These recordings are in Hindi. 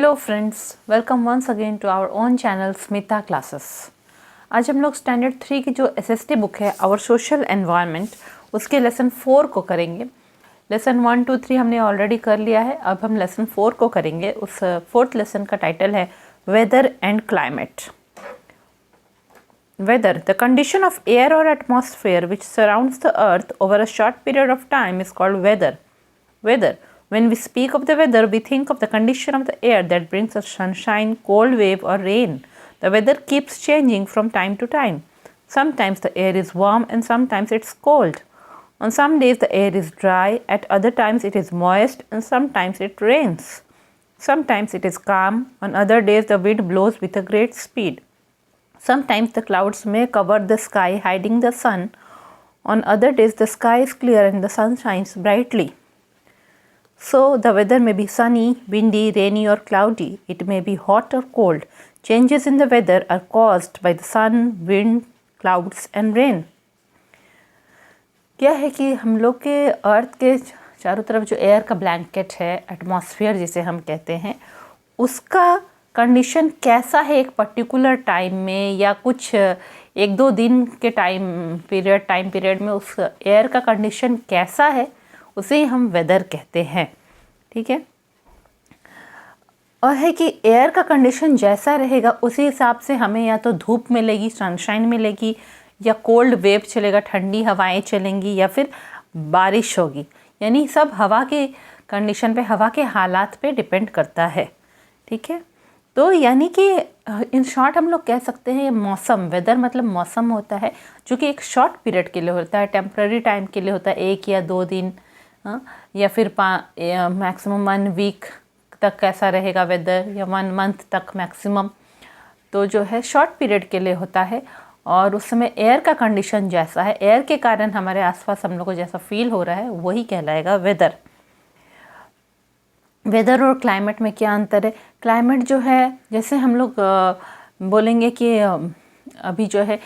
Hello friends, welcome once again to our own channel Smita classes. आज हम लोग स्टैंडर्ड 3 की जो एसएसटी बुक है आवर सोशल एनवायरनमेंट उसके लेसन 4 को करेंगे। लेसन 1, 2, 3 हमने ऑलरेडी कर लिया है। अब हम लेसन 4 को करेंगे। उस फोर्थ लेसन का टाइटल है weather and climate. Weather, the condition of air और atmosphere which surrounds the earth over a short period of time is called weather. Weather. When we speak of the weather, we think of the condition of the air that brings us sunshine, cold wave, or rain. The weather keeps changing from time to time. Sometimes the air is warm and sometimes it's cold. On some days the air is dry, at other times it is moist, and sometimes it rains. Sometimes it is calm, on other days the wind blows with a great speed. Sometimes the clouds may cover the sky, hiding the sun. On other days the sky is clear and the sun shines brightly. So, the weather may be sunny, windy, rainy or cloudy. It may be hot or cold. Changes in the weather are caused by the sun, wind, clouds and rain. क्या है कि हम लोग के अर्थ के चारों तरफ जो एयर का ब्लैंकेट है, एटमॉस्फेयर जिसे हम कहते हैं, उसका कंडीशन कैसा है एक पर्टिकुलर टाइम में या कुछ 1-2 दिन के टाइम पीरियड में उस एयर का कंडीशन कैसा है, उसे हम वेदर कहते हैं। ठीक है। और है कि एयर का कंडीशन जैसा रहेगा उसी हिसाब से हमें या तो धूप मिलेगी, सनशाइन मिलेगी, या कोल्ड वेव चलेगा, ठंडी हवाएं चलेंगी, या फिर बारिश होगी। यानी सब हवा के कंडीशन पे, हवा के हालात पे डिपेंड करता है। ठीक है। तो यानी कि इन शॉर्ट हम लोग कह सकते हैं मौसम, वेदर मतलब मौसम होता है जो कि एक शॉर्ट पीरियड के लिए होता है, टेम्पररी टाइम के लिए होता है, 1 या 2 दिन, या फिर मैक्सिमम 1 वीक तक कैसा रहेगा वेदर, या 1 मंथ तक मैक्सिमम। तो जो है शॉर्ट पीरियड के लिए होता है। और उस समय एयर का कंडीशन जैसा है, एयर के कारण हमारे आसपास हम लोग को जैसा फील हो रहा है, वही कहलाएगा वेदर। वेदर और क्लाइमेट में क्या अंतर है? क्लाइमेट जो है, जैसे हम लोग बोलेंगे कि अभी जो है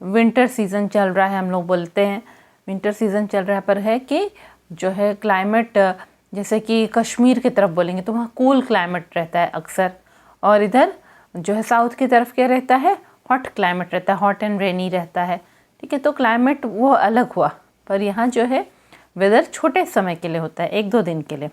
विंटर सीज़न चल रहा है, हम लोग बोलते हैं विंटर सीज़न चल रहा है, पर है कि जो है क्लाइमेट, जैसे कि कश्मीर की तरफ बोलेंगे तो वहाँ कूल क्लाइमेट रहता है अक्सर, और इधर जो है साउथ की तरफ क्या रहता है, हॉट क्लाइमेट रहता है, हॉट एंड रेनी रहता है। ठीक है। तो क्लाइमेट वो अलग हुआ, पर यहाँ जो है वेदर छोटे समय के लिए होता है, 1-2 दिन के लिए।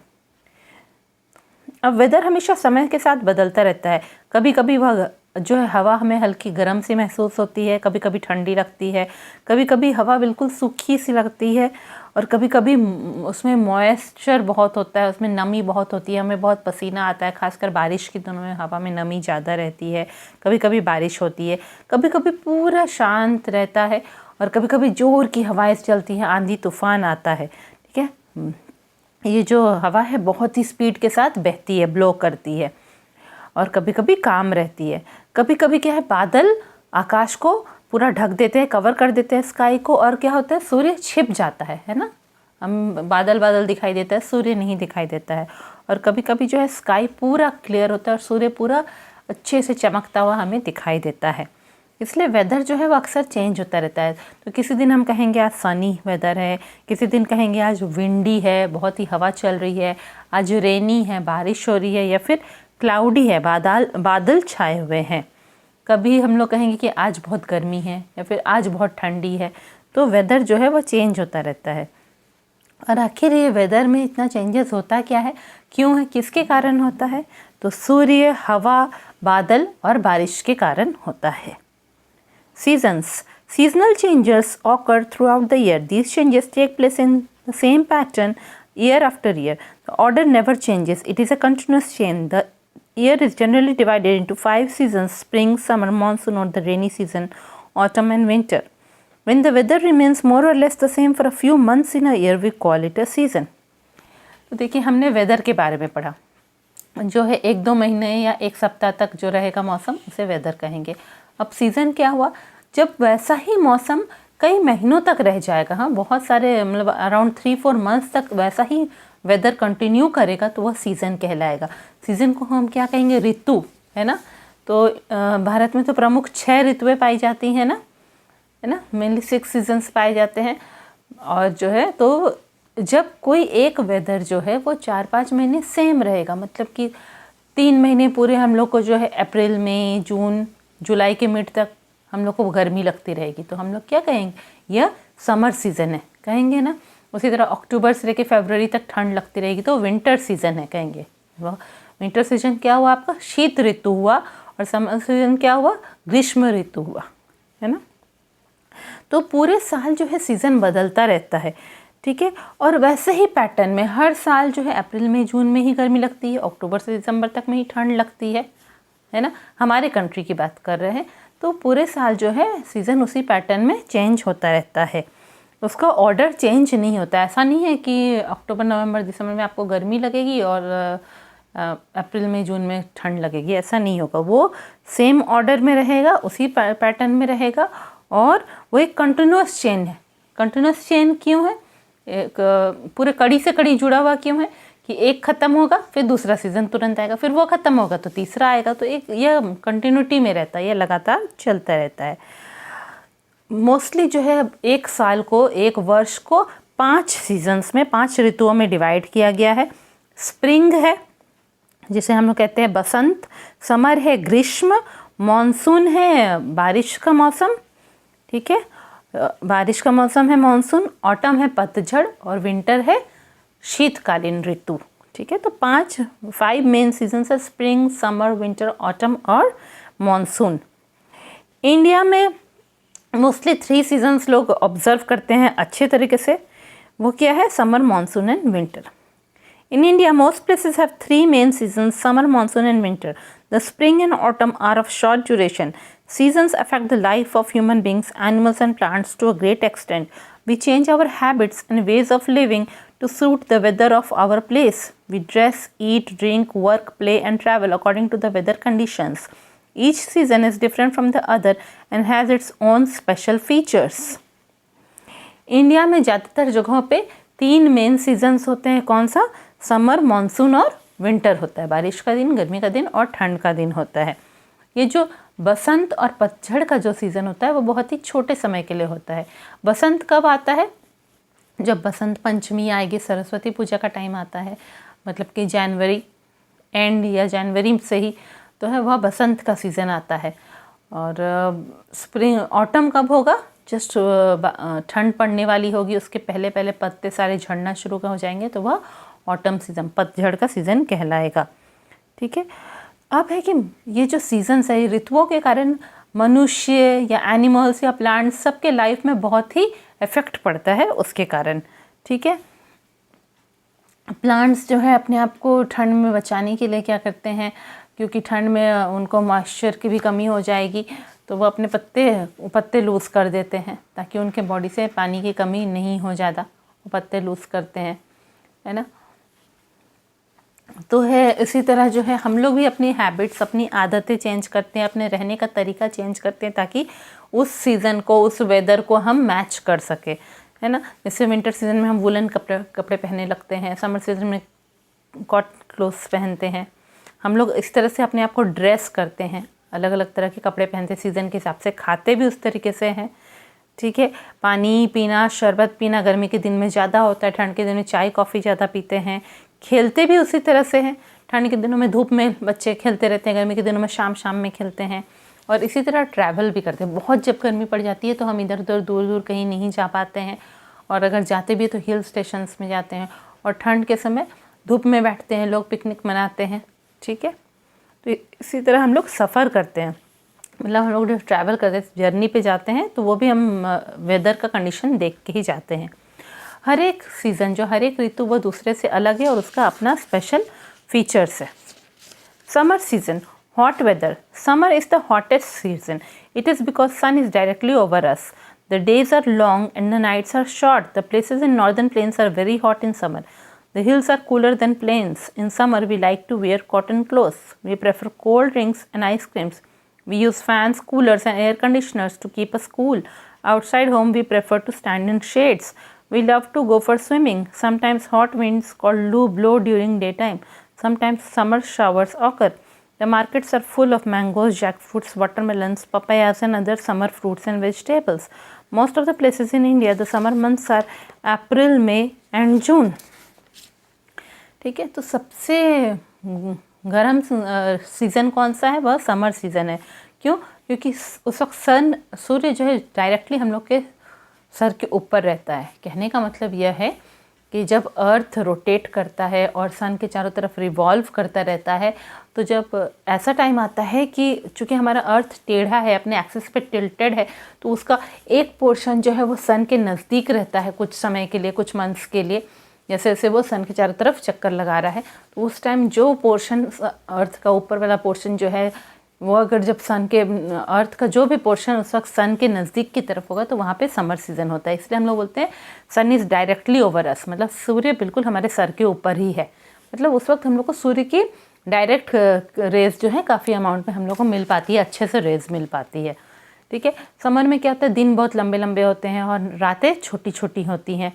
अब वेदर हमेशा समय के साथ बदलता रहता है। कभी कभी वह जो है हवा हमें हल्की गर्म सी महसूस होती है, कभी कभी ठंडी लगती है, कभी कभी हवा बिल्कुल सूखी सी लगती है, और कभी कभी उसमें मॉइस्चर बहुत होता है, उसमें नमी बहुत होती है, हमें बहुत पसीना आता है। खासकर बारिश के दिनों में हवा में नमी ज़्यादा रहती है, कभी कभी बारिश होती है, कभी कभी पूरा शांत रहता है, और कभी कभी ज़ोर की हवाएं चलती हैं, आंधी तूफान आता है। ठीक है। ये जो हवा है बहुत ही स्पीड के साथ बहती है, ब्लो करती है, और कभी कभी काम रहती है। कभी कभी क्या है, बादल आकाश को पूरा ढक देते हैं, कवर कर देते हैं स्काई को, और क्या होता है, सूर्य छिप जाता है ना। हम बादल दिखाई देता है, सूर्य नहीं दिखाई देता है। और कभी कभी जो है स्काई पूरा क्लियर होता है और सूर्य पूरा अच्छे से चमकता हुआ हमें दिखाई देता है। इसलिए वेदर जो है वो अक्सर चेंज होता रहता है। तो किसी दिन हम कहेंगे आज सनी वेदर है, किसी दिन कहेंगे आज विंडी है, बहुत ही हवा चल रही है, आज रेनी है, बारिश हो रही है, या फिर क्लाउडी है, बादल छाए हुए हैं। कभी हम लोग कहेंगे कि आज बहुत गर्मी है, या फिर आज बहुत ठंडी है। तो वेदर जो है वो चेंज होता रहता है। और आखिर ये वेदर में इतना चेंजेस होता क्या है, क्यों है, किसके कारण होता है? तो सूर्य, हवा, बादल और बारिश के कारण होता है। Seasons. Seasonal changes occur throughout the year. These changes take place in the same pattern year after year. The order never changes. It is a continuous chain. The year is generally divided into 5 seasons: spring, summer, monsoon or the rainy season, autumn and winter. When the weather remains more or less the same for a few months in a year, we call it a season. तो देखिए, हमने वेदर के बारे में पढ़ा। जो है 1-2 महीने या 1 सप्ताह तक जो रहेगा मौसम, उसे वेदर कहेंगे। अब सीज़न क्या हुआ, जब वैसा ही मौसम कई महीनों तक रह जाएगा, हाँ, बहुत सारे मतलब अराउंड 3-4 मंथ्स तक वैसा ही वेदर कंटिन्यू करेगा, तो वह सीज़न कहलाएगा। सीज़न को हम क्या कहेंगे, ऋतु, है ना। तो भारत में तो प्रमुख 6 ऋतुएं पाई जाती हैं ना, है ना, मेनली 6 सीजन्स पाए जाते हैं। और जो है तो जब कोई एक वेदर जो है वो 4-5 महीने सेम रहेगा, मतलब कि 3 महीने पूरे हम लोग को जो है अप्रैल मई जून जुलाई के मिड तक हम लोग को गर्मी लगती रहेगी, तो हम लोग क्या कहेंगे, यह समर सीज़न है कहेंगे ना। उसी तरह अक्टूबर से लेकर फरवरी तक ठंड लगती रहेगी तो विंटर सीज़न है कहेंगे। वह विंटर सीजन क्या हुआ आपका, शीत ऋतु हुआ, और समर सीजन क्या हुआ, ग्रीष्म ऋतु हुआ, है ना। तो पूरे साल जो है सीज़न बदलता रहता है, ठीक है। और वैसे ही पैटर्न में हर साल जो है अप्रैल मई जून में ही गर्मी लगती है, अक्टूबर से दिसंबर तक में ही ठंड लगती है ना। हमारे कंट्री की बात कर रहे हैं, तो पूरे साल जो है सीज़न उसी पैटर्न में चेंज होता रहता है, उसका ऑर्डर चेंज नहीं होता। ऐसा नहीं है कि अक्टूबर नवंबर दिसंबर में आपको गर्मी लगेगी और अप्रैल मई जून में ठंड लगेगी, ऐसा नहीं होगा। वो सेम ऑर्डर में रहेगा, उसी पैटर्न में रहेगा, और वो एक कंटिन्यूस चेन है। कंटिन्यूस चेन क्यों है, एक पूरे कड़ी से कड़ी जुड़ा हुआ क्यों है कि एक ख़त्म होगा फिर दूसरा सीज़न तुरंत आएगा, फिर वो ख़त्म होगा तो तीसरा आएगा, तो एक यह कंटिन्यूटी में रहता है, यह लगातार चलता रहता है। मोस्टली जो है एक साल को, एक वर्ष को 5 सीजन्स में, 5 ऋतुओं में डिवाइड किया गया है। स्प्रिंग है जिसे हम लोग कहते हैं बसंत, समर है ग्रीष्म, मॉनसून है बारिश का मौसम, ठीक है, बारिश का मौसम है मॉनसून, ऑटम है पतझड़, और विंटर है शीतकालीन ऋतु, ठीक है। तो 5 मेन सीजन्स है, स्प्रिंग, समर, विंटर, ऑटम और मॉनसून। इंडिया में मोस्टली 3 सीजन्स लोग ऑब्जर्व करते हैं अच्छे तरीके से। वो क्या है, summer, monsoon and winter. In India, most places have 3 main seasons, summer, monsoon and winter. The spring and autumn are of short duration. Seasons affect the life of human beings, animals and plants to a great extent. We change our habits and ways of living to suit the weather of our place. We dress, eat, drink, work, play and travel according to the weather conditions. Each season is different from the other and has its own special features. India में ज़्यादातर जगहों पे 3 मेन सीजन्स होते हैं, कौन सा, समर, मॉनसून और विंटर होता है। बारिश का दिन, गर्मी का दिन और ठंड का दिन होता है। ये जो बसंत और पतझड़ का जो सीज़न होता है वो बहुत ही छोटे समय के लिए होता है। बसंत कब आता है, जब बसंत पंचमी आएगी, सरस्वती पूजा का टाइम आता है, मतलब कि जनवरी एंड या जनवरी से ही तो है वह बसंत का सीज़न आता है। और स्प्रिंग, ऑटम कब होगा, जस्ट ठंड पड़ने वाली होगी, उसके पहले पहले पत्ते सारे झड़ना शुरू हो जाएंगे, तो वह ऑटम सीज़न, पतझड़ का सीज़न कहलाएगा, ठीक है। अब है कि ये जो सीजन्स है, ऋतुओं के कारण मनुष्य या एनिमल्स या प्लांट्स सबके लाइफ में बहुत ही इफेक्ट पड़ता है उसके कारण, ठीक है। प्लांट्स जो है अपने आप को ठंड में बचाने के लिए क्या करते हैं, क्योंकि ठंड में उनको मॉइस्चर की भी कमी हो जाएगी, तो वो अपने पत्ते लूज़ कर देते हैं ताकि उनके बॉडी से पानी की कमी नहीं हो ज़्यादा, वो पत्ते लूज़ करते हैं, है ना। तो है इसी तरह जो है हम लोग भी अपनी हैबिट्स, अपनी आदतें चेंज करते हैं, अपने रहने का तरीका चेंज करते हैं ताकि उस सीज़न को, उस वेदर को हम मैच कर सके, है ना। जैसे विंटर सीज़न में हम वुलन कपड़े पहनने लगते हैं, समर सीज़न में कॉटन क्लोथ्स पहनते हैं। हम लोग इस तरह से अपने आप को ड्रेस करते हैं, अलग अलग तरह के कपड़े पहनते हैं, सीज़न के हिसाब से खाते भी उस तरीके से हैं, ठीक है। पानी पीना, शरबत पीना गर्मी के दिन में ज़्यादा होता है, ठंड के दिन में चाय कॉफ़ी ज़्यादा पीते हैं। खेलते भी उसी तरह से हैं, ठंड के दिनों में धूप में बच्चे खेलते रहते हैं, गर्मी के दिनों में शाम में खेलते हैं। और इसी तरह ट्रैवल भी करते हैं। बहुत जब गर्मी पड़ जाती है तो हम इधर उधर दूर दूर कहीं नहीं जा पाते हैं, और अगर जाते भी तो हिल स्टेशंस में जाते हैं, और ठंड के समय धूप में बैठते हैं लोग, पिकनिक मनाते हैं, ठीक है। तो इसी तरह हम लोग सफ़र करते हैं, मतलब हम लोग जो ट्रैवल करते हैं, जर्नी पे जाते हैं, तो वो भी हम वेदर का कंडीशन देख के ही जाते हैं। हर एक सीज़न जो, हर एक ऋतु वो दूसरे से अलग है और उसका अपना स्पेशल फीचर्स है। Summer season, hot weather. Summer is the hottest season. It is because sun is directly over us. The days are long and the nights are short. The places in northern plains are very hot in summer. The hills are cooler than plains. In summer, we like to wear cotton clothes. We prefer cold drinks and ice creams. We use fans, coolers and air conditioners to keep us cool. Outside home, we prefer to stand in shades. We love to go for swimming. Sometimes hot winds called Loo blow during daytime. Sometimes summer showers occur. The markets are full of mangoes, jackfruits, watermelons, papayas and other summer fruits and vegetables. Most of the places in India, the summer months are April, May and June. ठीक है, तो सबसे गर्म सीज़न कौन सा है, वह समर सीज़न है। क्यों? क्योंकि उस वक्त सूर्य जो है डायरेक्टली हम लोग के सर के ऊपर रहता है। कहने का मतलब यह है कि जब अर्थ रोटेट करता है और सन के चारों तरफ रिवॉल्व करता रहता है, तो जब ऐसा टाइम आता है कि चूँकि हमारा अर्थ टेढ़ा है, अपने एक्सिस पे टिल्टेड है, तो उसका एक पोर्शन जो है वो सन के नज़दीक रहता है कुछ समय के लिए, कुछ मंथ्स के लिए। जैसे जैसे वो सन के चारों तरफ चक्कर लगा रहा है, तो उस टाइम जो पोर्शन अर्थ का ऊपर वाला पोर्शन जो है वो अगर जब सन के अर्थ का जो भी पोर्शन उस वक्त सन के नज़दीक की तरफ होगा, तो वहाँ पे समर सीज़न होता है। इसलिए हम लोग बोलते हैं सन इज़ डायरेक्टली ओवर अस, मतलब सूर्य बिल्कुल हमारे सर के ऊपर ही है। मतलब उस वक्त हम लोग को सूर्य की डायरेक्ट रेज़ जो है काफ़ी अमाउंट में हम लोग को मिल पाती है, अच्छे से रेज़ मिल पाती है। ठीक है। समर में क्या होता है, दिन बहुत लंबे लंबे होते हैं और रातें छोटी छोटी होती हैं।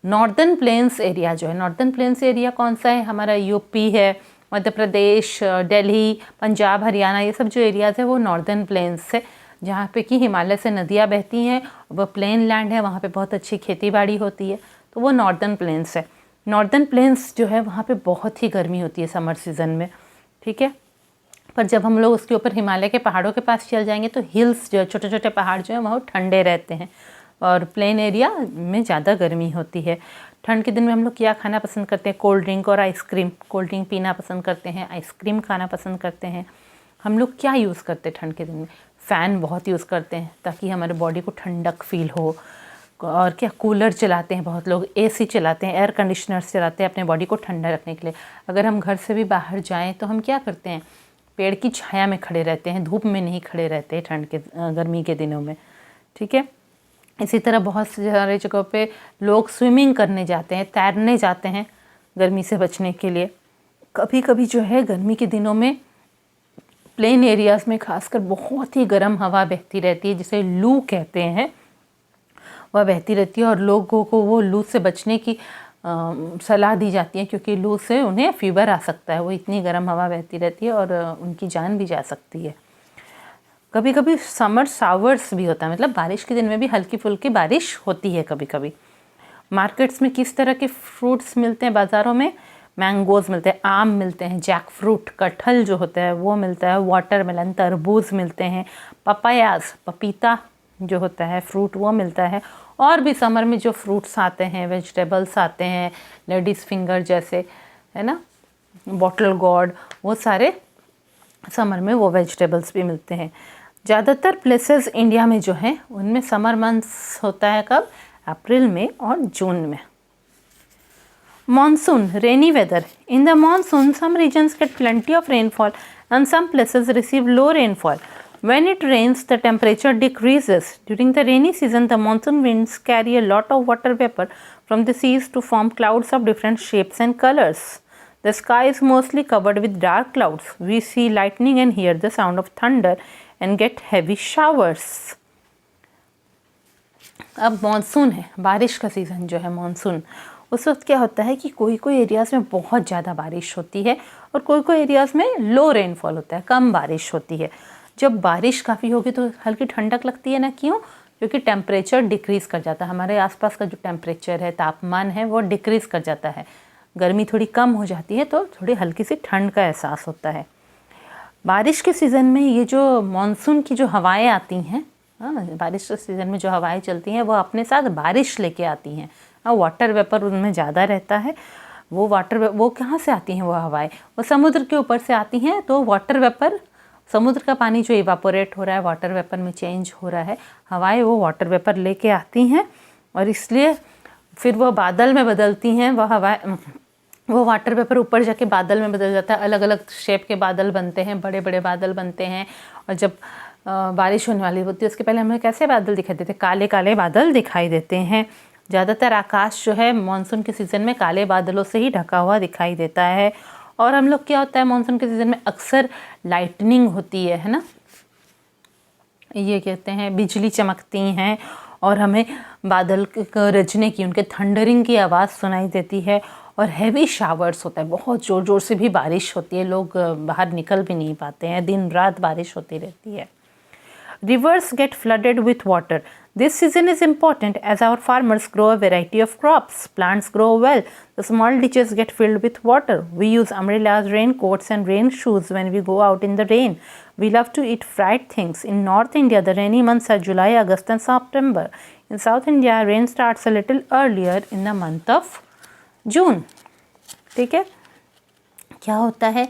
नॉर्दर्न प्लेन्स एरिया जो है, नॉर्दर्न प्लेन्स एरिया कौन सा है, हमारा यूपी है, मध्य प्रदेश, दिल्ली, पंजाब, हरियाणा, ये सब जो एरियाज़ है वो नॉर्दर्न प्लेन्स है, जहाँ पे कि हिमालय से नदियाँ बहती हैं, वह प्लेन लैंड है, वहाँ पे बहुत अच्छी खेती बाड़ी होती है, तो वो नॉर्दर्न प्लेन्स है। नॉर्दर्न प्लेन्स जो है वहाँ पे बहुत ही गर्मी होती है समर सीज़न में। ठीक है। पर जब हम लोग उसके ऊपर हिमालय के पहाड़ों के पास चल जाएंगे तो हिल्स जो है, छोटे छोटे पहाड़ जो है वहाँ ठंडे रहते हैं और प्लेन एरिया में ज़्यादा गर्मी होती है। ठंड के दिन में हम लोग क्या खाना पसंद करते हैं, कोल्ड ड्रिंक और आइसक्रीम। कोल्ड ड्रिंक पीना पसंद करते हैं, आइसक्रीम खाना पसंद करते हैं। हम लोग क्या यूज़ करते हैं ठंड के दिन में, फ़ैन बहुत यूज़ करते हैं ताकि हमारे बॉडी को ठंडक फील हो। और क्या, कूलर चलाते हैं बहुत लोग, एसी चलाते हैं, एयर कंडीशनर्स चलाते हैं अपने बॉडी को ठंडा रखने के लिए। अगर हम घर से भी बाहर जाएँ तो हम क्या करते हैं, पेड़ की छाया में खड़े रहते हैं, धूप में नहीं खड़े रहते ठंड के गर्मी के दिनों में। ठीक है। इसी तरह बहुत सारे जगहों पे लोग स्विमिंग करने जाते हैं, तैरने जाते हैं गर्मी से बचने के लिए। कभी कभी जो है गर्मी के दिनों में प्लेन एरियाज़ में खासकर बहुत ही गर्म हवा बहती रहती है, जिसे लू कहते हैं, वह बहती रहती है और लोगों को वो लू से बचने की सलाह दी जाती है, क्योंकि लू से उन्हें फीवर आ सकता है। वो इतनी गर्म हवा बहती रहती है और उनकी जान भी जा सकती है। कभी कभी समर शावर्स भी होता है, मतलब बारिश के दिन में भी हल्की फुल्की बारिश होती है कभी कभी। मार्केट्स में किस तरह के फ्रूट्स मिलते हैं बाज़ारों में, मैंगोज़ मिलते हैं, आम मिलते हैं, जैक फ्रूट, कटहल जो होता है वो मिलता है, वाटरमेलन, तरबूज मिलते हैं, पपायाज, पपीता जो होता है फ्रूट वो मिलता है। और भी समर में जो फ्रूट्स आते हैं, वेजिटेबल्स आते हैं, लेडीज़ फिंगर जैसे, है ना, बॉटल गॉर्ड, वो सारे समर में वो वेजिटेबल्स भी मिलते हैं। ज़्यादातर प्लेसेस इंडिया में जो हैं उनमें समर मंथ्स होता है कब, अप्रैल में और जून में। Monsoon, rainy weather. In the monsoon, some regions get plenty of rainfall and some places receive low rainfall. When it rains, the temperature decreases. During the rainy season, the monsoon winds carry a lot of water vapor from the seas to form clouds of different shapes and colors. The sky is mostly covered with dark clouds. We see lightning and hear the sound of thunder and get heavy showers. अब मॉनसून है, बारिश का सीज़न जो है मॉनसून, उस वक्त क्या होता है कि कोई कोई एरियाज़ में बहुत ज़्यादा बारिश होती है और कोई कोई एरियाज़ में लो रेनफॉल होता है, कम बारिश होती है। जब बारिश काफ़ी होगी तो हल्की ठंडक लगती है ना, क्यों? क्योंकि टेम्परेचर डिक्रीज़ कर जाता है, हमारे आसपास का जो टेम्परेचर है, तापमान है, वो डिक्रीज़ कर जाता है, गर्मी थोड़ी कम हो जाती है, तो थोड़ी हल्की सी ठंड का एहसास होता है। बारिश के सीज़न में ये जो मॉनसून की जो हवाएं आती हैं, बारिश के सीज़न में जो हवाएं चलती हैं वो अपने साथ बारिश लेके आती हैं। वाटर वेपर उनमें ज़्यादा रहता है। वो कहाँ से आती हैं वो हवाएं? वो समुद्र के ऊपर से आती हैं। तो वाटर वेपर, समुद्र का पानी जो इवापोरेट हो रहा है वाटर वेपर में चेंज हो रहा है, हवाएं वो वाटर वेपर लेके आती हैं और इसलिए फिर वो बादल में बदलती हैं। वह हवाएं, वो वाटर वेपर ऊपर जाके बादल में बदल जाता है, अलग अलग शेप के बादल बनते हैं, बड़े बड़े बादल बनते हैं। और जब बारिश होने वाली होती है उसके पहले हमें कैसे बादल दिखाई देते हैं? काले काले बादल दिखाई देते हैं। ज़्यादातर आकाश जो है मानसून के सीज़न में काले बादलों से ही ढका हुआ दिखाई देता है। और हम लोग क्या होता है मानसून के सीज़न में अक्सर लाइटनिंग होती है ना, ये कहते हैं बिजली चमकती हैं और हमें बादल गरजने की, उनके थंडरिंग की आवाज़ सुनाई देती है। और हैवी शावर्स होता है, बहुत ज़ोर ज़ोर से भी बारिश होती है, लोग बाहर निकल भी नहीं पाते हैं, दिन रात बारिश होती रहती है। Rivers get flooded with water. This season is important as our farmers grow a variety of crops. Plants grow well. The small ditches get filled with water. We use umbrellas, raincoats, and rain shoes when we go out in the rain. We love to eat fried things. In North India, the rainy months are July, August, and September. In South India, rain starts a little earlier in the month of June. ठीक है, क्या होता है,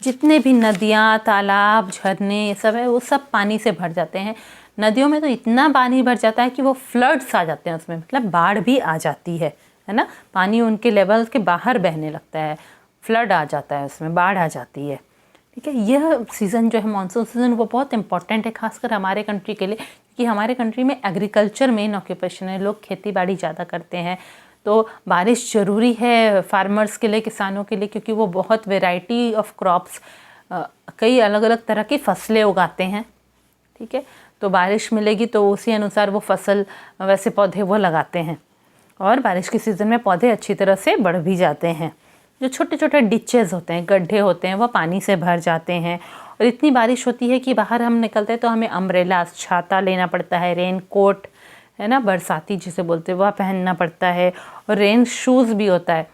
जितने भी नदियाँ, तालाब, झरने ये सब है वो सब पानी से भर जाते हैं। नदियों में तो इतना पानी भर जाता है कि वो फ्लड्स आ जाते हैं उसमें, मतलब बाढ़ भी आ जाती है ना, पानी उनके लेवल के बाहर बहने लगता है, फ्लड आ जाता है उसमें, बाढ़ आ जाती है। ठीक है, यह सीज़न जो है मानसून सीज़न वो बहुत इंपॉर्टेंट है खासकर हमारे कंट्री के लिए, क्योंकि हमारे कंट्री में एग्रीकल्चर मेन ऑक्यूपेशन है, लोग खेती बाड़ी ज़्यादा करते हैं, तो बारिश ज़रूरी है फार्मर्स के लिए, किसानों के लिए, क्योंकि वो बहुत वैरायटी ऑफ क्रॉप्स, कई अलग अलग तरह की फसलें उगाते हैं। ठीक है, तो बारिश मिलेगी तो उसी अनुसार वो फसल, वैसे पौधे वो लगाते हैं, और बारिश के सीज़न में पौधे अच्छी तरह से बढ़ भी जाते हैं। जो छोटे छोटे डिचेस होते हैं, गड्ढे होते हैं, वो पानी से भर जाते हैं, और इतनी बारिश होती है कि बाहर हम निकलते हैं तो हमें अम्ब्रेला, छाता लेना पड़ता है, रेन कोट है ना, बरसाती जिसे बोलते हैं वह पहनना पड़ता है, और रेन शूज़ भी होता है।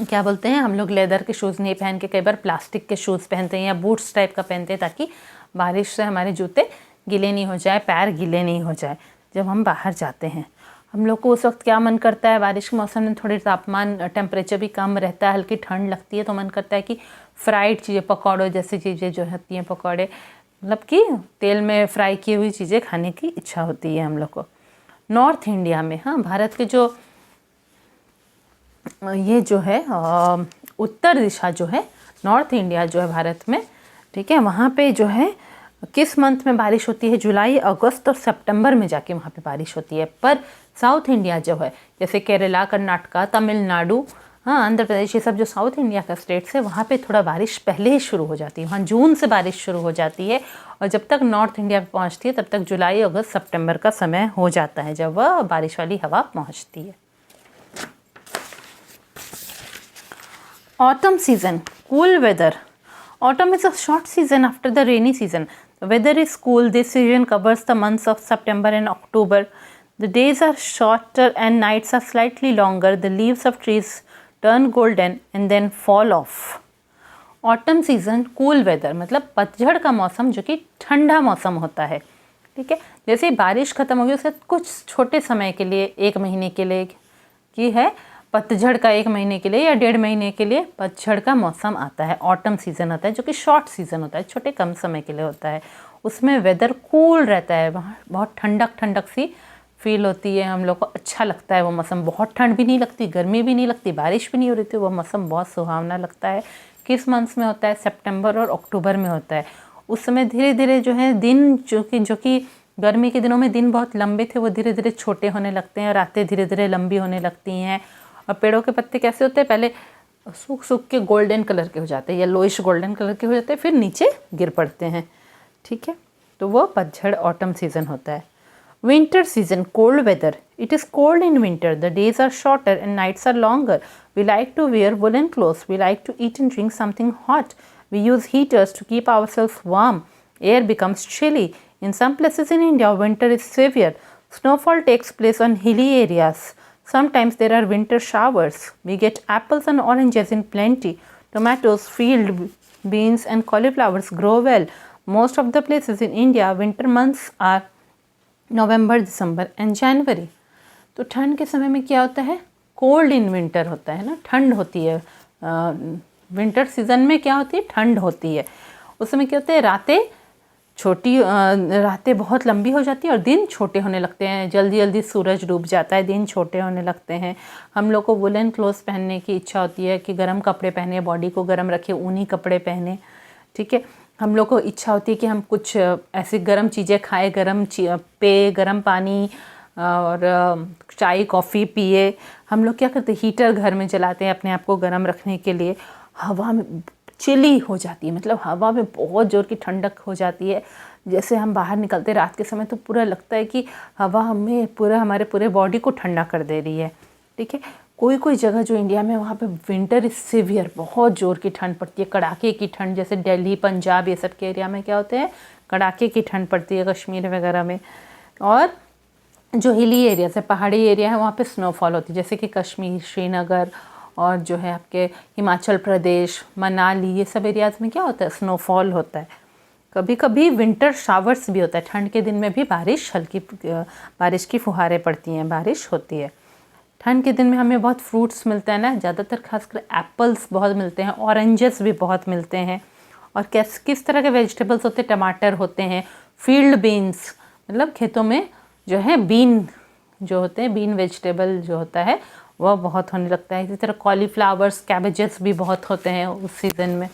क्या बोलते हैं हम लोग, लेदर के शूज़ नहीं पहन के कई बार प्लास्टिक के शूज़ पहनते हैं या बूट्स टाइप का पहनते हैं, ताकि बारिश से हमारे जूते गीले नहीं हो जाए, पैर गीले नहीं हो जाए जब हम बाहर जाते हैं। हम लोग को उस वक्त क्या मन करता है, बारिश के मौसम में थोड़ी तापमान, टेम्परेचर भी कम रहता है, हल्की ठंड लगती है, तो मन करता है कि फ्राइड चीज़ें, पकौड़े जैसी चीज़ें जो होती हैं, पकौड़े मतलब कि तेल में फ्राई की हुई चीज़ें खाने की इच्छा होती है हम लोग को। नॉर्थ इंडिया में, हाँ, भारत के जो ये जो है उत्तर दिशा जो है, नॉर्थ इंडिया जो है भारत में, ठीक है, वहाँ पे जो है किस मंथ में बारिश होती है, जुलाई, अगस्त और सितंबर में जाके वहाँ पे बारिश होती है। पर साउथ इंडिया जो है, जैसे केरला, कर्नाटका, तमिलनाडु, हाँ, आंध्र प्रदेश, ये सब जो साउथ इंडिया का स्टेट्स है, वहाँ पे थोड़ा बारिश पहले ही शुरू हो जाती है, वहाँ जून से बारिश शुरू हो जाती है, और जब तक नॉर्थ इंडिया पे पहुँचती है तब तक जुलाई, अगस्त, सितंबर का समय हो जाता है जब वह बारिश वाली हवा पहुँचती है। Autumn season, cool weather. Autumn is a short season after the rainy season. The weather is cool. This season covers the months of September and October. The days are shorter and nights are slightly longer. The leaves of trees turn golden and then fall off. Autumn season, cool weather, मतलब पतझड़ का मौसम जो कि ठंडा मौसम होता है। ठीक है, जैसे बारिश खत्म होगी उसके कुछ छोटे समय के लिए, 1 महीने के लिए की है पतझड़ का, 1 महीने के लिए या 1.5 महीने के लिए पतझड़ का मौसम आता है, ऑटम सीज़न आता है, जो कि शॉर्ट सीज़न होता है, छोटे कम समय के लिए होता है। उसमें वेदर कूल रहता है, वहाँ बहुत ठंडक ठंडक सी फील होती है, हम लोग को अच्छा लगता है वो मौसम, बहुत ठंड भी नहीं लगती, गर्मी भी नहीं लगती, बारिश भी नहीं हो रही थी, वो मौसम बहुत सुहावना लगता है। किस मंथ्स में होता है, सितंबर और अक्टूबर में होता है। उस समय धीरे धीरे जो है दिन, जो कि गर्मी के दिनों में दिन बहुत लंबे थे, वो धीरे धीरे छोटे होने लगते हैं, रातें धीरे धीरे लंबी होने लगती हैं, और पेड़ों के पत्ते कैसे होते हैं, पहले सूख सूख के गोल्डन कलर के हो जाते हैं, येलोइश गोल्डन कलर के हो जाते हैं, फिर नीचे गिर पड़ते हैं। ठीक है, तो वो पतझड़ ऑटम सीज़न होता है। Winter season, cold weather. It is cold in winter. The days are shorter and nights are longer. We like to wear woolen clothes. We like to eat and drink something hot. We use heaters to keep ourselves warm. Air becomes chilly. In some places in India, winter is severe. Snowfall takes place on hilly areas. Sometimes there are winter showers. We get apples and oranges in plenty. Tomatoes, field beans and cauliflowers grow well. Most of the places in India, winter months are November, December and January. तो ठंड के समय में क्या होता है, कोल्ड इन विंटर होता है ना, ठंड होती है. विंटर सीजन में क्या होती है, ठंड होती है. उस समय क्या होता है, रातें बहुत लंबी हो जाती है और दिन छोटे होने लगते हैं. जल्दी जल्दी सूरज डूब जाता है, दिन छोटे होने लगते हैं. हम लोग को वुलन क्लोथ्स पहनने की इच्छा होती है कि गर्म कपड़े पहने, बॉडी को गर्म रखे, ऊनी कपड़े पहने. ठीक है, हम लोग को इच्छा होती है कि हम कुछ ऐसी गर्म चीज़ें खाएं, गर्म पानी और चाय कॉफ़ी पिए. हम लोग क्या करते हैं, हीटर घर में जलाते हैं अपने आप को गर्म रखने के लिए. हवा में चिली हो जाती है, मतलब हवा में बहुत ज़ोर की ठंडक हो जाती है. जैसे हम बाहर निकलते हैं रात के समय तो पूरा लगता है कि हवा हमें हमारे पूरे बॉडी को ठंडा कर दे रही है. ठीक है, कोई जगह जो इंडिया में वहाँ पे विंटर इज सीवियर, बहुत ज़ोर की ठंड पड़ती है, कड़ाके की ठंड. जैसे दिल्ली, पंजाब, ये सब के एरिया में क्या होते हैं, कड़ाके की ठंड पड़ती है कश्मीर वगैरह में। और जो हिली एरियाज है, पहाड़ी एरिया है, वहाँ पे स्नोफॉल होती है, जैसे कि कश्मीर, श्रीनगर और जो है आपके हिमाचल प्रदेश, मनाली, ये सब एरियाज़ में क्या होता है, स्नोफॉल होता है। कभी कभी विंटर शावर्स भी होता है, ठंड के दिन में भी हल्की बारिश की फुहारें पड़ती हैं, बारिश होती है। ठंड के दिन में हमें बहुत फ्रूट्स मिलते हैं ना, ज़्यादातर खासकर एप्पल्स बहुत मिलते हैं, ऑरेंजेस भी बहुत मिलते हैं। और किस तरह के वेजिटेबल्स होते हैं, टमाटर होते हैं, फील्ड बीन्स, मतलब खेतों में जो है बीन जो होते हैं, बीन वेजिटेबल जो होता है वह बहुत होने लगता है। इसी तरह कॉलीफ्लावर्स, कैबेजेस भी बहुत होते हैं उस सीज़न में,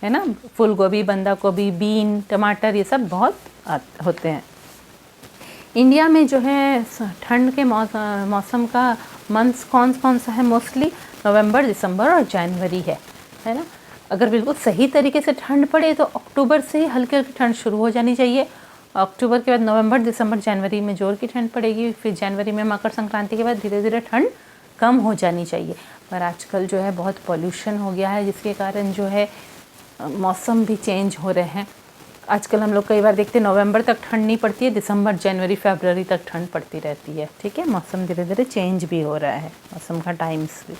है ना। फूल गोभी, बंदा गोभी, बीन, टमाटर, ये सब बहुत होते हैं। इंडिया में जो है ठंड के मौसम का मंथ्स कौन सा है, मोस्टली नवंबर, दिसंबर और जनवरी है ना। अगर बिल्कुल सही तरीके से ठंड पड़े तो अक्टूबर से ही हल्की हल्की ठंड शुरू हो जानी चाहिए। अक्टूबर के बाद नवंबर, दिसंबर, जनवरी में जोर की ठंड पड़ेगी। फिर जनवरी में मकर संक्रांति के बाद धीरे धीरे ठंड कम हो जानी चाहिए। पर आजकल जो है बहुत पॉल्यूशन हो गया है, जिसके कारण जो है मौसम भी चेंज हो रहे हैं। आजकल हम लोग कई बार देखते हैं नवंबर तक ठंड नहीं पड़ती है, दिसंबर, जनवरी, फरवरी तक ठंड पड़ती रहती है। ठीक है, मौसम धीरे धीरे चेंज भी हो रहा है, मौसम का टाइम्स भी।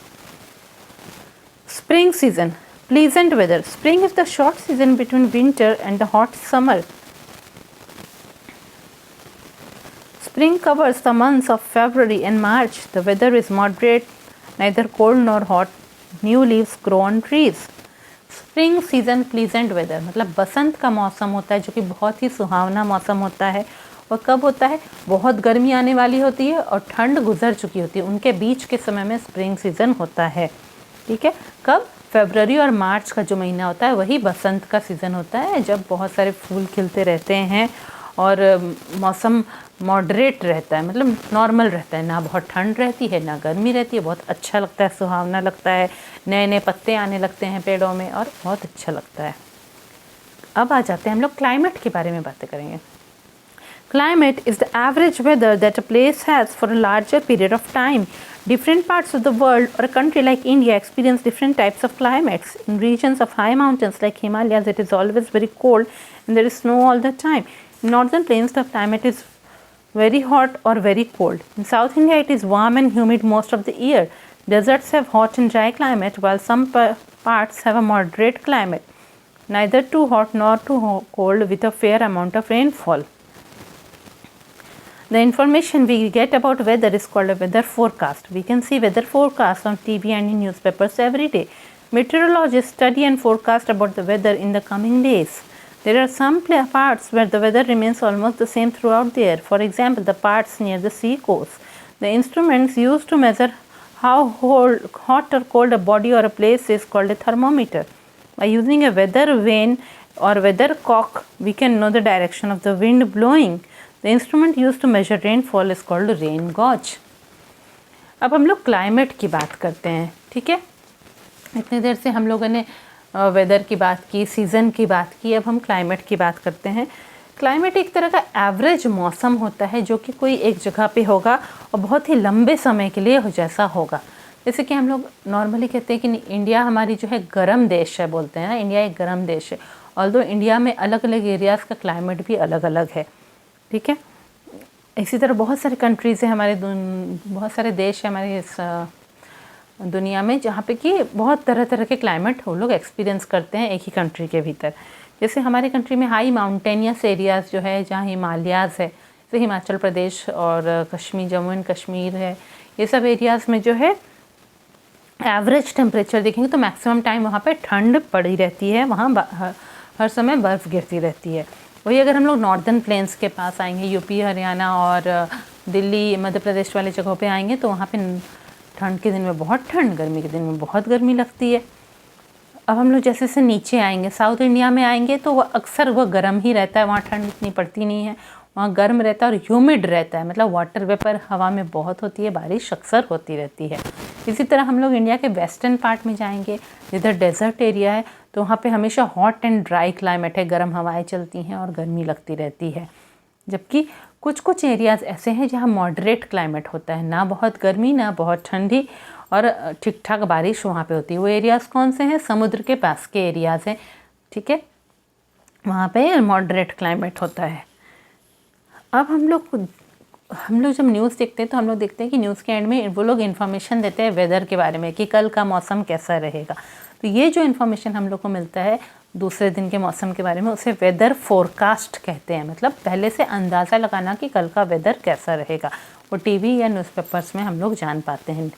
Spring season, pleasant weather. Spring is the short season between winter and the hot summer. Spring covers the months of February and March. The weather is moderate, neither cold nor hot. New leaves grow on trees. Spring season pleasant weather मतलब बसंत का मौसम होता है, जो कि बहुत ही सुहावना मौसम होता है। और कब होता है, बहुत गर्मी आने वाली होती है और ठंड गुजर चुकी होती है, उनके बीच के समय में स्प्रिंग सीजन होता है। ठीक है, कब, फरवरी और मार्च का जो महीना होता है वही बसंत का सीज़न होता है, जब बहुत सारे फूल खिलते रहते हैं और मौसम मॉडरेट रहता है, मतलब नॉर्मल रहता है, ना बहुत ठंड रहती है ना गर्मी रहती है, बहुत अच्छा लगता है, सुहावना लगता है, नए नए पत्ते आने लगते हैं पेड़ों में और बहुत अच्छा लगता है। अब आ जाते हैं हम लोग क्लाइमेट के बारे में बातें करेंगे। Climate is the average weather that a place has for a larger period of time. Different parts of the world or a country like India experience different types of climates. In regions of high mountains like Himalayas, it is always very cold and there is snow all the time. In northern plains, the climate is very hot or very cold. In South India, it is warm and humid most of the year. Deserts have hot and dry climate, while some parts have a moderate climate, neither too hot nor too cold, with a fair amount of rainfall. The information we get about weather is called a weather forecast. We can see weather forecasts on TV and in newspapers every day. Meteorologists study and forecast about the weather in the coming days. There are some parts where the weather remains almost the same throughout the year. For example, the parts near the sea coast. The instruments used to measure how hot or cold a body or a place is called a thermometer. By using a weather vane or weathercock, we can know the direction of the wind blowing. The instrument used to measure rainfall is called rain gauge. अब हम लोग क्लाइमेट की बात करते हैं। ठीक है, इतनी देर से हम लोगों ने वेदर की बात की, सीज़न की बात की, अब हम क्लाइमेट की बात करते हैं। क्लाइमेट एक तरह का एवरेज मौसम होता है, जो कि कोई एक जगह पे होगा और बहुत ही लंबे समय के लिए जैसा होगा। जैसे कि हम लोग नॉर्मली कहते हैं कि इंडिया हमारी जो है गर्म देश है, बोलते हैं ना, इंडिया एक गर्म देश है। ऑल्दो इंडिया में अलग अलग एरियाज़ का क्लाइमेट भी अलग अलग है। ठीक है, इसी तरह बहुत सारे कंट्रीज़ हैं हमारे, बहुत सारे देश हैं हमारे इस दुनिया में, जहाँ पे कि बहुत तरह तरह के क्लाइमेट वो लोग एक्सपीरियंस करते हैं एक ही कंट्री के भीतर। जैसे हमारे कंट्री में हाई माउंटेनियस एरियाज़ जो है, जहाँ हिमालयाज़ है, जैसे हिमाचल प्रदेश और कश्मीर, जम्मू एंड कश्मीर है, ये सब एरियाज़ में जो है एवरेज टेम्परेचर देखेंगे तो मैक्सिमम टाइम वहाँ पे ठंड पड़ी रहती है, वहाँ हर समय बर्फ़ गिरती रहती है। वही अगर हम लोग नॉर्दर्न प्लेन्स के पास आएंगे, यूपी, हरियाणा और दिल्ली, मध्य प्रदेश वाले जगहों पे आएंगे, तो वहाँ पे ठंड के दिन में बहुत ठंड, गर्मी के दिन में बहुत गर्मी लगती है। अब हम लोग जैसे से नीचे आएंगे, साउथ इंडिया में आएंगे, तो वह अक्सर वह गर्म ही रहता है, वहाँ ठंड इतनी पड़ती नहीं है, वहाँ गर्म रहता है और ह्यूमिड रहता है, मतलब वाटर वेपर हवा में बहुत होती है, बारिश अक्सर होती रहती है। इसी तरह हम लोग इंडिया के वेस्टर्न पार्ट में जाएंगे, जिधर डेजर्ट एरिया है, तो वहाँ पे हमेशा हॉट एंड ड्राई क्लाइमेट है, गर्म हवाएं चलती हैं और गर्मी लगती रहती है। जबकि कुछ कुछ एरियाज़ ऐसे हैं जहाँ मॉडरेट क्लाइमेट होता है, ना बहुत गर्मी ना बहुत ठंडी, और ठीक ठाक बारिश वहाँ पे होती है। वो एरियाज़ कौन से हैं? समुद्र के पास के एरियाज़ हैं। ठीक है, वहाँ पे मॉडरेट क्लाइमेट होता है। अब हम लोग जब न्यूज़ देखते हैं तो हम लोग देखते हैं कि न्यूज़ के एंड में वो लोग इन्फॉर्मेशन देते हैं वेदर के बारे में कि कल का मौसम कैसा रहेगा। तो ये जो इन्फॉर्मेशन हम लोग को मिलता है दूसरे दिन के मौसम के बारे में, उसे वेदर फोरकास्ट कहते हैं। मतलब पहले से अंदाज़ा लगाना कि कल का वेदर कैसा रहेगा, वो टीवी या न्यूज़पेपर्स में हम लोग जान पाते हैं।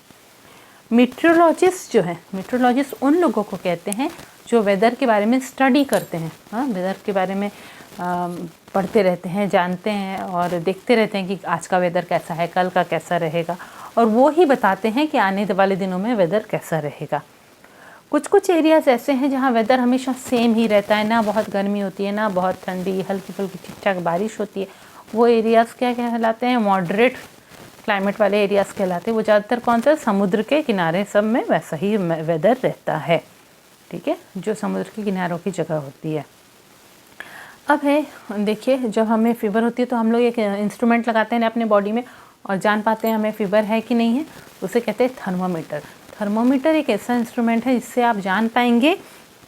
मीट्रोलॉजिस्ट जो है, मीट्रोलॉजिस्ट उन लोगों को कहते हैं जो वेदर के बारे में स्टडी करते हैं। वेदर के बारे में पढ़ते रहते हैं, जानते हैं और देखते रहते हैं कि आज का वेदर कैसा है, कल का कैसा रहेगा, और वो ही बताते हैं कि आने वाले दिनों में वेदर कैसा रहेगा। कुछ एरियाज़ ऐसे हैं जहाँ वेदर हमेशा सेम ही रहता है, ना बहुत गर्मी होती है ना बहुत ठंडी, हल्की फुल्की ठीक ठाक बारिश होती है। वो एरियाज़ क्या कहलाते हैं? मॉडरेट क्लाइमेट वाले एरियाज़ कहलाते हैं। वो ज़्यादातर कौन सा? समुद्र के किनारे सब में वैसा ही वेदर रहता है, ठीक है, जो समुद्र के किनारों की जगह होती है। अब है, देखिए, जब हमें फ़ीवर होती है तो हम लोग एक इंस्ट्रूमेंट लगाते हैं अपने बॉडी में और जान पाते हैं हमें फ़ीवर है कि नहीं है। उसे कहते हैं थर्मोमीटर। थर्मोमीटर एक ऐसा इंस्ट्रूमेंट है जिससे आप जान पाएंगे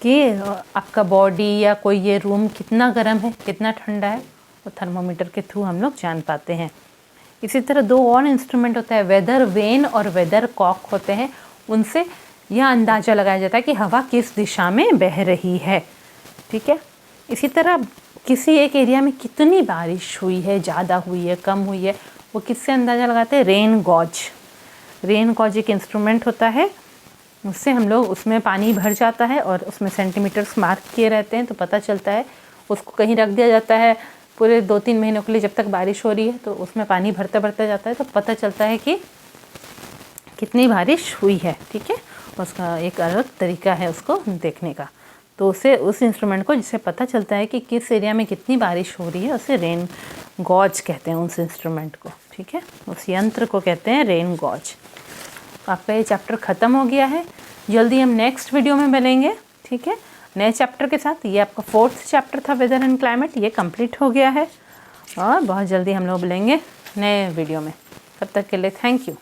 कि आपका बॉडी या कोई ये रूम कितना गर्म है, कितना ठंडा है। वो थर्मोमीटर के थ्रू हम लोग जान पाते हैं। इसी तरह दो और इंस्ट्रूमेंट होता है, वेदर वेन और वेदर कॉक होते हैं। उनसे यह अंदाज़ा लगाया जाता है कि हवा किस दिशा में बह रही है, ठीक है। इसी तरह किसी एक एरिया में कितनी बारिश हुई है, ज़्यादा हुई है, कम हुई है, वो किससे अंदाज़ा लगाते हैं? Rain gauge. रेन गॉज एक इंस्ट्रूमेंट होता है, उससे हम लोग, उसमें पानी भर जाता है और उसमें सेंटीमीटर्स मार्क किए रहते हैं, तो पता चलता है। उसको कहीं रख दिया जाता है पूरे 2-3 महीनों के लिए, जब तक बारिश हो रही है तो उसमें पानी भरता जाता है, तो पता चलता है कि कितनी बारिश हुई है, ठीक है। उसका एक अलग तरीका है उसको देखने का। तो उसे, उस इंस्ट्रूमेंट को जिससे पता चलता है कि किस एरिया में कितनी बारिश हो रही है, उसे रेन गॉज कहते हैं उस इंस्ट्रूमेंट को, ठीक है। उस यंत्र को कहते हैं रेन गॉज। आपका ये चैप्टर ख़त्म हो गया है। जल्दी हम नेक्स्ट वीडियो में मिलेंगे, ठीक है, नए चैप्टर के साथ। ये आपका 4th चैप्टर था वेदर एंड क्लाइमेट, ये कंप्लीट हो गया है और बहुत जल्दी हम लोग मिलेंगे नए वीडियो में। तब तक के लिए थैंक यू।